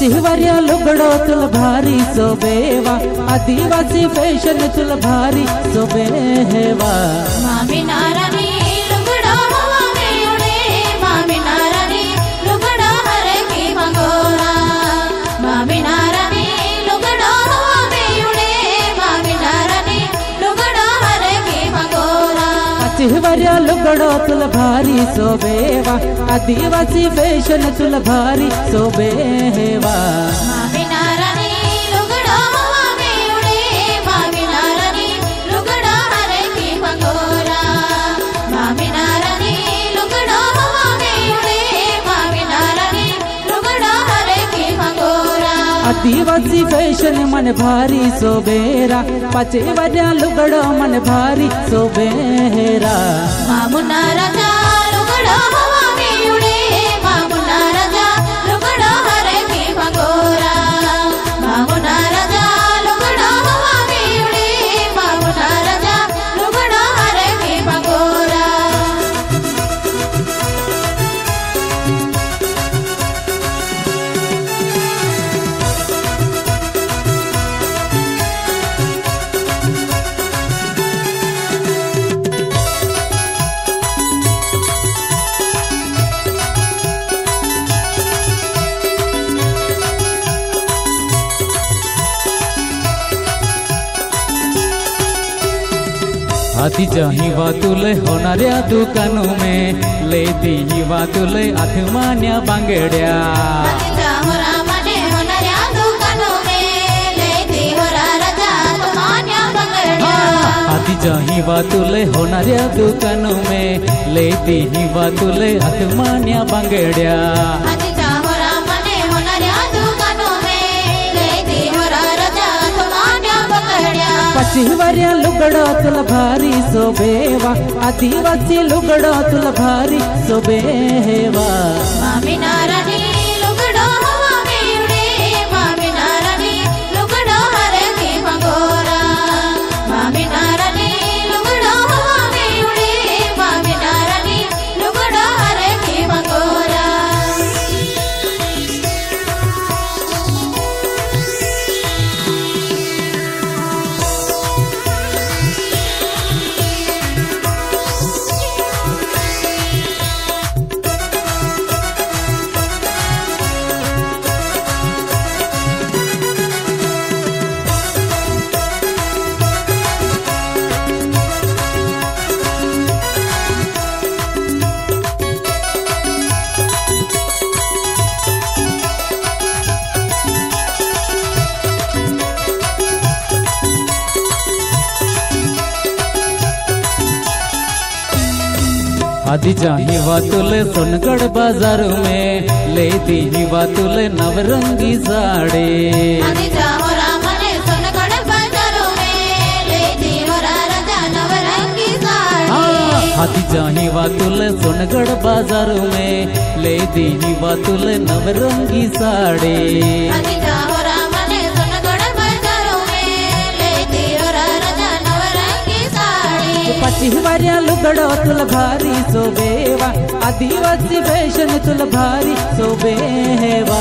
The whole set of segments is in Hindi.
पचिवर्या लुगड़ो तुल भारी सोबेवा आदिवासी फैशन तुल भारी सोबेवा मामी नारानी लुगड़ो हवा में उड़े मामी नारानी लुगड़ो हर की मंगोरा मामी नारानी लुगड़ो हवा में उड़े मामी नारानी लुगड़ो हर की मंगोरा पचिवर्या लुगड़ो तुल भारी सोबेवा आदिवासी फैशन तुल भारी सोबेवा मामी नारानी लुगड़ो हवा में उड़े मामी नारानी लुगड़ो हर की मंगोरा मामी नारानी लुगड़ो हवा में उड़े मामी नारानी लुगड़ो हर की मंगोरा आदिवासी फैशन मन भारी सोबेरा पचिवर्या लुगड़ो मन भारी सोबेरा मामुना राजा लुगड़ो हवा में उड़े मामुना राजा लुगड़ो हर की मंगोरा मामुना राजा लुगड़ो हवा में उड़े मामुना राजा लुगड़ो हर की मंगोरा आदि चाहिवा तुले होणाऱ्या दुकानों में लेती हिवा तुले आत्मान्या बांगड्या आदिजा होरा मने होणाऱ्या दुकानों में लेती होरा राजा तुमान्या बंगड्या आदि चाहिवा तुले होणाऱ्या दुकानों में लेती हिवा तुले आत्मान्या बांगड्या आदिजा होरा मने होणाऱ्या दुकानों में लेती होरा राजा तुमान्या बंगड्या पचिवर्या लुगड़ो तुल भारी सोबेवा आदिवासी लुगड़ो तुल भारी सोबेवा मामी नारानी लुगड़ो हवा में उड़े मामी नारानी लुगड़ो हर की मंगोरा मामी नारानी लुगड़ो हवा में उड़े मामी नारानी लुगड़ो हर की मंगोरा आदि चाहिवा तुले सोनगढ़ बाजार में लेती हिवा तुले नवरंगी साड़ी आदिजा होरा मने सोनगढ़ बाजारों में लेती होरा राजा नवरंगी साड़ी आदि चाहिवा तुले सोनगढ़ बाजार में लेती हिवा तुले नवरंगी साड़ी आदिजा होरा मने सोनगढ़ बाजारों में लेती होरा राजा नवरंगी साड़ी पचिवर्या लुगड़ो तुल भारी सोबेवा आदिवासी फैशन तुल भारी सोबेवा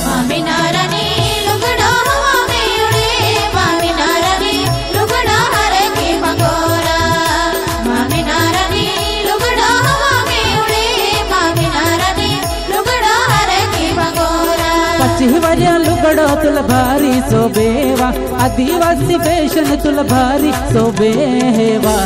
मामी नारानी लुगड़ो हवा में उड़े मामी नारानी लुगड़ो हर की मंगोरा मामी नारानी लुगड़ो हवा में उड़े मामी नारानी लुगड़ो हर की मंगोरा पचिवर्या लुगड़ो तुल भारी सोबेवा आदिवासी फैशन तुल भारी सोबेवा